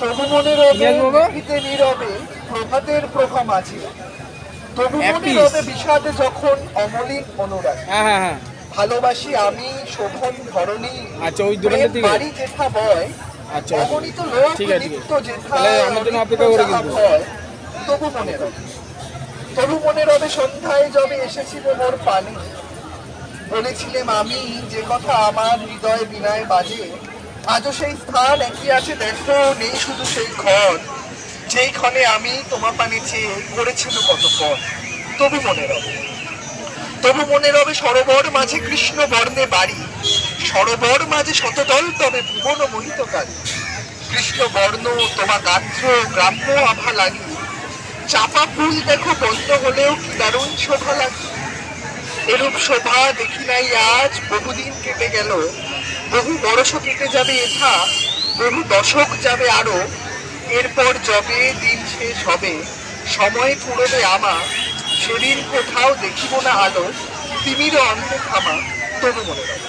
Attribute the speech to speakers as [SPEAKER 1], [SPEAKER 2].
[SPEAKER 1] তবু মনে রবে নিভৃতে নীরবে প্রভাতের প্রভা মাঝে, তবু মনে রবে বিষাদে যখন অমলিন অনুরাগ। ভালোবাসি আমি শোভন ধরণী, বাড়ি জেঠা বয়, অগণিত লোক নিত্য জেঠা ভয়। তবু মনে রবে, তবু মনে রবে সন্ধ্যায় যবে এসেছিল মোর পানে, বলেছিলাম আমি যে কথা আমার হৃদয় বিনায় বাজে। আজও সেই স্থান একই আছে দেখো, নেই শুধু সেই ঘর যেই ক্ষণে আমি তোমার পানে চেয়ে করেছিল কত পথ। তবু মনে রবে, তবু মনে রবে সরোবর মাঝে কৃষ্ণ বর্ণে বাড়ি, সরোবর মাঝে শতদল তবে ভুবন মোহিতকারী। কৃষ্ণ বর্ণ তোমা গাত্র গ্রাম্য আভা লাগি, চাপা ফুল দেখো বন্ধ হলেও কি দারুণ শোভা লাগে। এরূপ শোভা দেখি নাই আজ, বহুদিন কেটে গেল, বহু বরষ কেটে যাবে এথা, বহু দশক যাবে আরো। এরপর যবে দিন শেষ হবে, সময় ফুরবে আমা, সেদিন কোথাও দেখিব না আলো, তিমির অন্ধে থামা। তবু মনে রবে।